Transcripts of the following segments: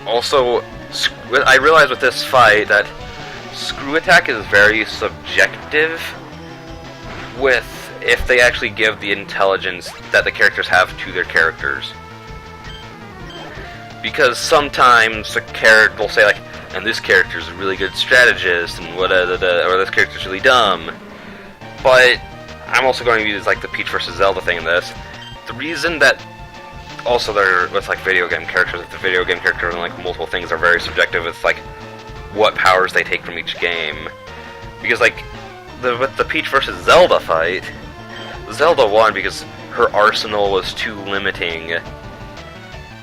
Also, I realized with this fight that screw attack is very subjective with if they actually give the intelligence that the characters have to their characters. Because sometimes the character will say like, and this character's a really good strategist, and or this character's really dumb. But I'm also going to use like the Peach versus Zelda thing in this. The reason that also they're with like video game characters, if the video game characters and like multiple things are very subjective with like what powers they take from each game. Because like with the Peach versus Zelda fight, Zelda won because her arsenal was too limiting,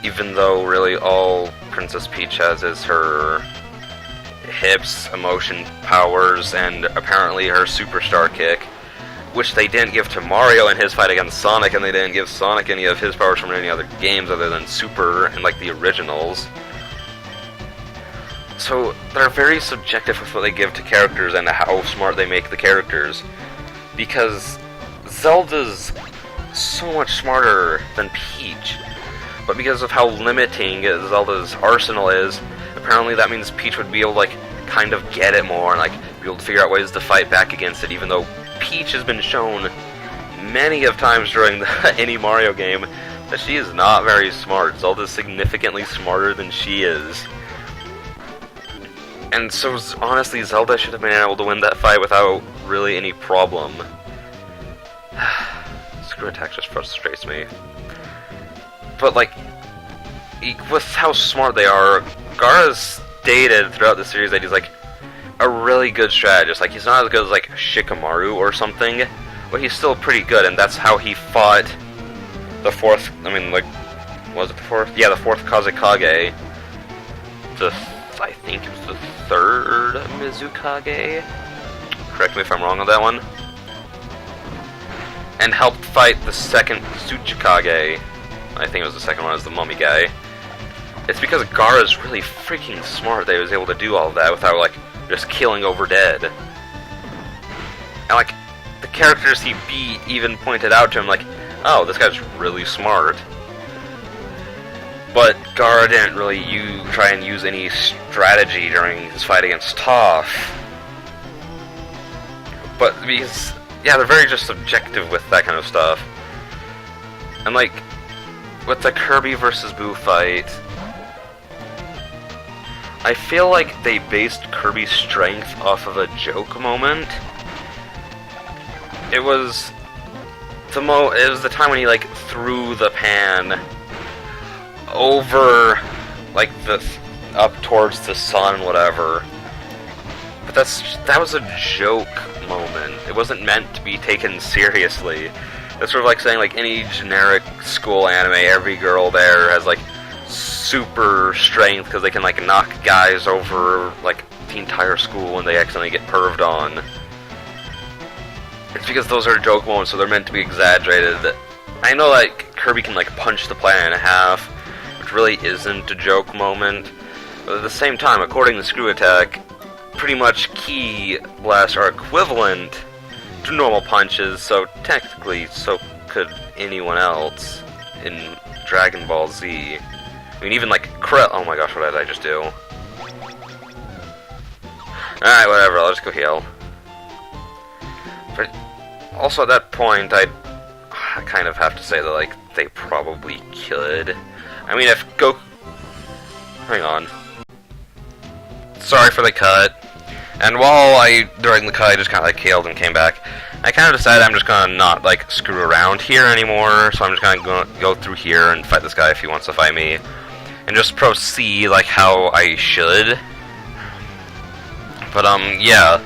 even though really all Princess Peach has is her hips, emotion powers, and apparently her superstar kick, which they didn't give to Mario in his fight against Sonic, and they didn't give Sonic any of his powers from any other games other than Super and like the originals. So they're very subjective with what they give to characters and how smart they make the characters, because Zelda's so much smarter than Peach, but because of how limiting Zelda's arsenal is, apparently that means Peach would be able to like kind of get it more and like be able to figure out ways to fight back against it, even though Peach has been shown many of times during any Mario game that she is not very smart. Zelda's significantly smarter than she is. And so honestly, Zelda should have been able to win that fight without really any problem. Screw attack just frustrates me. But like, with how smart they are, Gaara's stated throughout the series that he's like a really good strategist. Like, he's not as good as like Shikamaru or something, but he's still pretty good, and that's how he fought the fourth, was it the fourth? Yeah, the fourth Kazekage. I think it was the third Mizukage. Correct me if I'm wrong on that one. And helped fight the second Tsuchikage. I think it was the second one, as the mummy guy. It's because Gaara's really freaking smart that he was able to do all of that without, like, just killing over dead. And, like, the characters he beat even pointed out to him, like, oh, this guy's really smart. But Gaara didn't really try and use any strategy during his fight against Toph. But because, yeah, they're very just subjective with that kind of stuff. And, like, with the Kirby versus Boo fight, I feel like they based Kirby's strength off of a joke moment. It was the time when he like threw the pan over like up towards the sun, whatever. But that was a joke moment. It wasn't meant to be taken seriously. That's sort of like saying like any generic school anime, every girl there has like super strength because they can like knock guys over like the entire school when they accidentally get perved on. It's because those are joke moments, so they're meant to be exaggerated. I know like Kirby can like punch the planet in half, which really isn't a joke moment. But at the same time, according to Screw Attack, pretty much Ki blasts are equivalent to normal punches, so technically so could anyone else in Dragon Ball Z. I mean, even like oh my gosh, what did I just do? Alright, whatever, I'll just go heal. But also at that point, I kind of have to say that, like, they probably could. I mean, if Goku... Hang on. Sorry for the cut. And while during the cut, I just kind of, like, healed and came back, I kind of decided I'm just gonna not, like, screw around here anymore, so I'm just gonna go through here and fight this guy if he wants to fight me. And just proceed, like, how I should. But, yeah.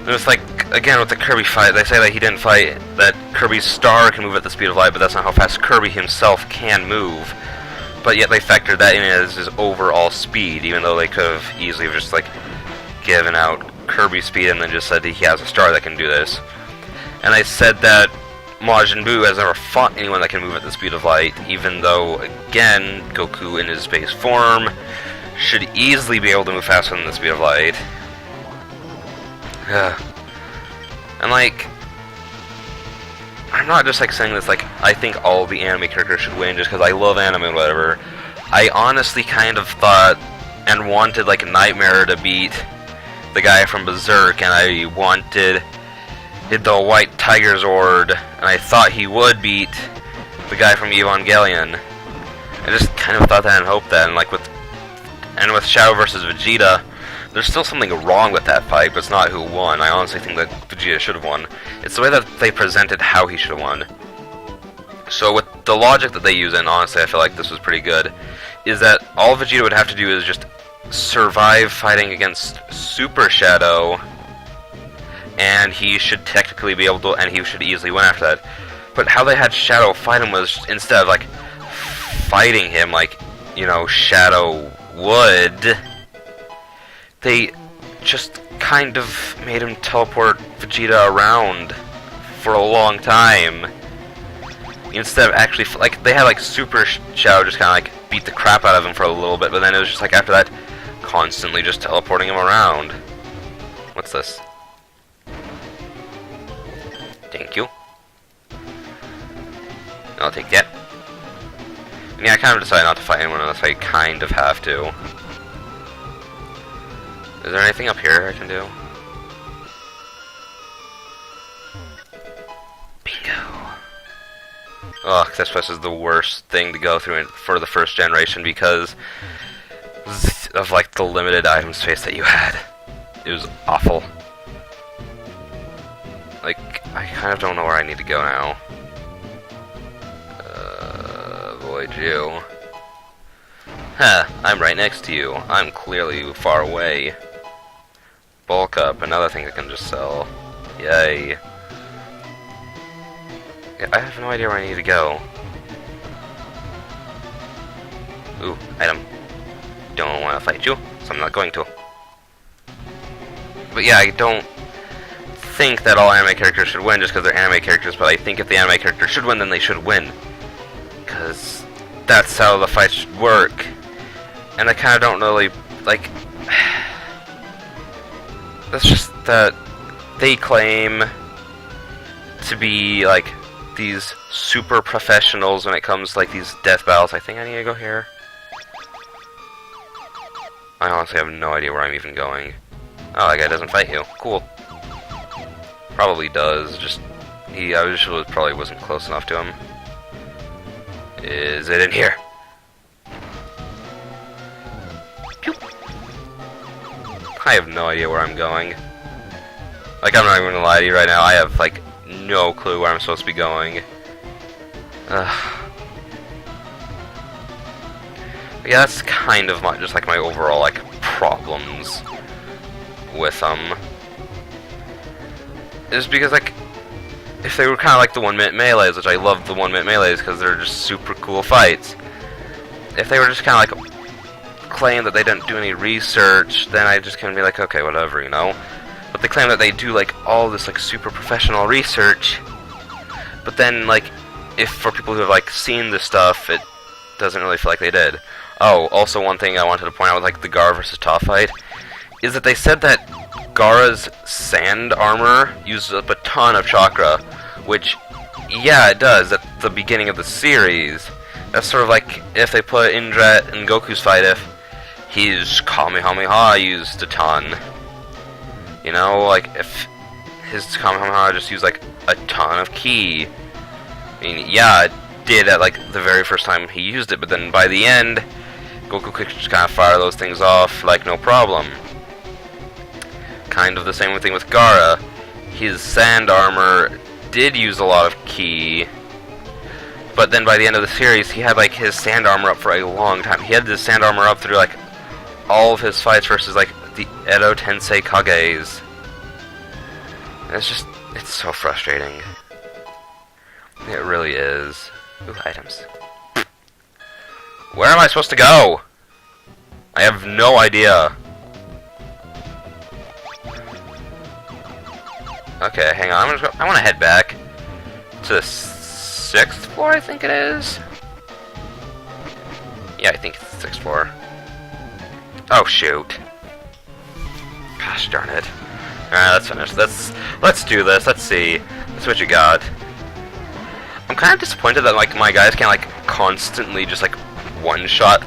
It was like, again, with the Kirby fight, they say that he didn't fight, that Kirby's star can move at the speed of light, but that's not how fast Kirby himself can move. But yet they factored that in as his overall speed, even though they could have easily just, like, given out Kirby's speed and then just said that he has a star that can do this. And they said that Majin Buu has never fought anyone that can move at the speed of light, even though, again, Goku in his base form should easily be able to move faster than the speed of light. And like, I'm not just like saying this like I think all the anime characters should win just because I love anime and whatever. I honestly kind of thought and wanted like Nightmare to beat the guy from Berserk, and I wanted the White Tiger Zord, and I thought he would beat the guy from Evangelion. I just kind of thought that and hoped that, and like with Shadow versus Vegeta, there's still something wrong with that fight, but it's not who won. I honestly think that Vegeta should have won. It's the way that they presented how he should have won. So with the logic that they use, and honestly I feel like this was pretty good, is that all Vegeta would have to do is just survive fighting against Super Shadow, and he should technically be able to, and he should easily win after that. But how they had Shadow fight him was, instead of like fighting him like, you know, Shadow would, they just kind of made him teleport Vegeta around for a long time. Instead of actually, like, they had like Super Shadow just kind of like beat the crap out of him for a little bit, but then it was just like after that, constantly just teleporting him around. What's this? Thank you. I'll take that. And yeah, I kind of decided not to fight anyone unless I kind of have to. Is there anything up here I can do? Bingo. Ugh, this place is the worst thing to go through for the first generation because of like the limited item space that you had. It was awful. Like, I kind of don't know where I need to go now. Avoid you. Huh, I'm right next to you. I'm clearly far away. Bulk up, another thing I can just sell. Yay. Yeah, I have no idea where I need to go. Ooh, item. Don't want to fight you, so I'm not going to. But yeah, I don't think that all anime characters should win just because they're anime characters, but I think if the anime character should win, then they should win. Because that's how the fight should work. And I kind of don't really, like... That's just that they claim to be, like, these super professionals when it comes to, like, these death battles. I think I need to go here. I honestly have no idea where I'm even going. Oh, that guy doesn't fight you. Cool. Probably does, just... I just probably wasn't close enough to him. Is it in here? Pew. I have no idea where I'm going. Like, I'm not even gonna lie to you right now, I have, like, no clue where I'm supposed to be going. Ugh. Yeah, that's kind of just like my overall, like, problems with them. Is because, like, if they were kind of like the 1-minute melees, which I love the 1-minute melees because they're just super cool fights. If they were just kind of like claim that they didn't do any research, then I just kind of be like, okay, whatever, you know. But they claim that they do like all this like super professional research. But then, like, if for people who have like seen this stuff, it doesn't really feel like they did. Oh, also one thing I wanted to point out with like the Gaara versus Toph fight is that they said that Gaara's sand armor uses up a ton of chakra, which, yeah, it does at the beginning of the series. That's sort of like if they put Indra in Goku's fight, if his Kamehameha used a ton. You know, like if his Kamehameha just used like a ton of ki. I mean, yeah, it did at like the very first time he used it, but then by the end, Goku could just kind of fire those things off like no problem. Kind of the same thing with Gaara. His sand armor did use a lot of ki, but then by the end of the series, he had like his sand armor up for a long time. He had this sand armor up through like all of his fights versus like the Edo Tensei Kages. It's just, it's so frustrating. It really is. Ooh, items. Where am I supposed to go? I have no idea. Okay, hang on. I want to head back to the 6th floor, I think it is. Yeah, I think it's the 6th floor. Oh, shoot. Gosh darn it. Alright, let's finish. Let's do this. Let's see. Let's see what you got. I'm kind of disappointed that, like, my guys can't, like, constantly just, like, one-shot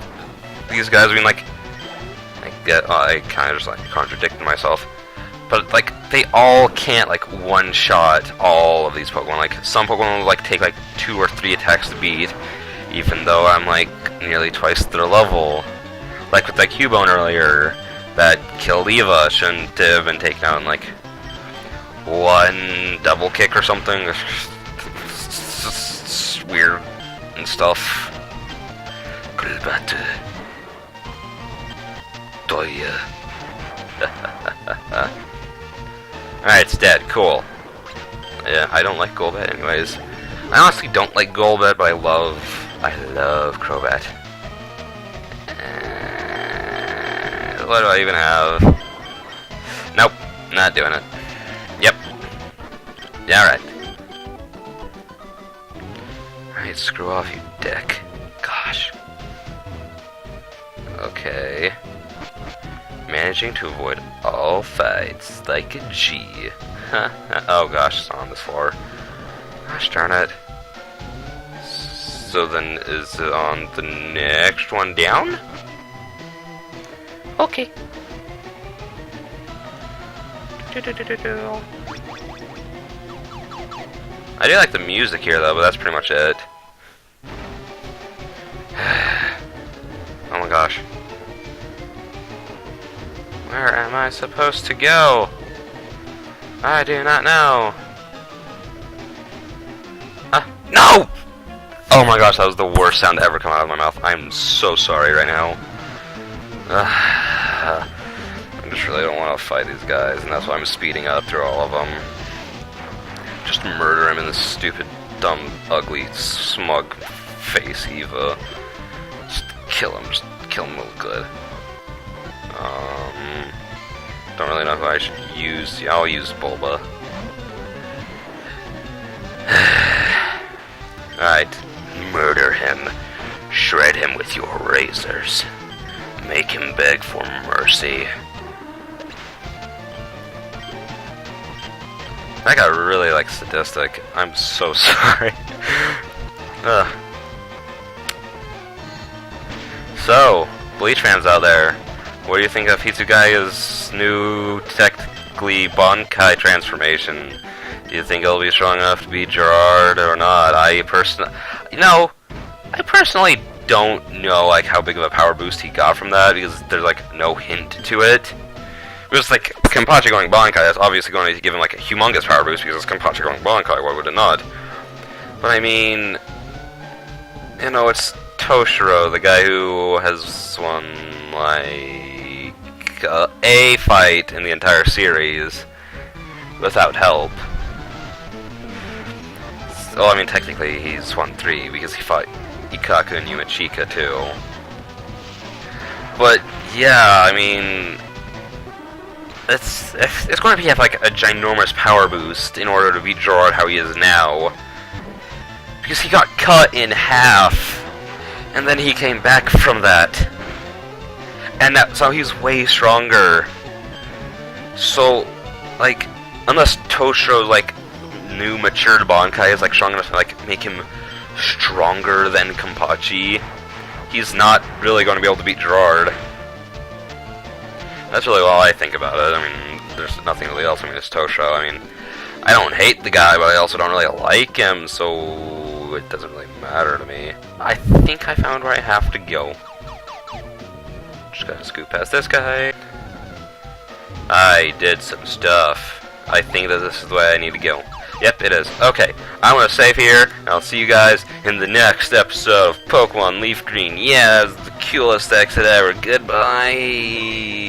these guys. I mean, like, get, I kind of just like contradicted myself. But like, they all can't like one-shot all of these Pokemon. Like, some Pokemon will like take like 2 or 3 attacks to beat, even though I'm like nearly twice their level. Like with that Cubone earlier, that killed Eva shouldn't have been taken out in like 1 double kick or something. It's weird and stuff. Alright, it's dead. Cool. Yeah, I don't like Golbat anyways. I honestly don't like Golbat, but I love Crobat. What do I even have? Nope, not doing it. Yep. Yeah, alright. Alright, screw off, you dick. Gosh. Okay. Managing to avoid all fights like a G. Oh gosh, it's on this floor. Gosh darn it. So then, is it on the next one down? Okay. I do like the music here though, but that's pretty much it. Oh my gosh. Where am I supposed to go? I do not know. No! Oh my gosh, that was the worst sound to ever come out of my mouth. I'm so sorry right now. I just really don't want to fight these guys, and that's why I'm speeding up through all of them. Just murder him in this stupid, dumb, ugly, smug face, Eva. Just kill him real good. Don't really know who I should use. Yeah, I'll use Bulba. Alright. Murder him. Shred him with your razors. Make him beg for mercy. That got really, like, sadistic. I'm so sorry. Ugh. So, Bleach fans out there, what do you think of Hitsugai's new, technically, Bankai transformation? Do you think it'll be strong enough to beat Gerard or not? I personally don't know, like, how big of a power boost he got from that, because there's, like, no hint to it. Because, like, Kenpachi going Bankai, that's obviously going to give him, like, a humongous power boost, because it's Kenpachi going Bankai, why would it not? But, I mean, you know, it's Toshiro, the guy who has won, like, a fight in the entire series without help. Well, I mean, technically, he's won 3, because he fought Ikaku and Yumachika, too. But, yeah, I mean, it's going to have, like, a ginormous power boost in order to beat Gerard how he is now. Because he got cut in half, and then he came back from that. And so he's way stronger. So, like, unless Toshiro's, like, new matured Bankai is, like, strong enough to, like, make him stronger than Kenpachi, he's not really going to be able to beat Gerard. That's really all I think about it. I mean, there's nothing really else. I mean, it's Toshiro. I mean, I don't hate the guy, but I also don't really like him, so it doesn't really matter to me. I think I found where I have to go. Just gotta scoot past this guy. I did some stuff. I think that this is the way I need to go. Yep, it is. Okay, I'm gonna save here, and I'll see you guys in the next episode of Pokemon Leaf Green. Yeah, that's the coolest exit ever. Goodbye.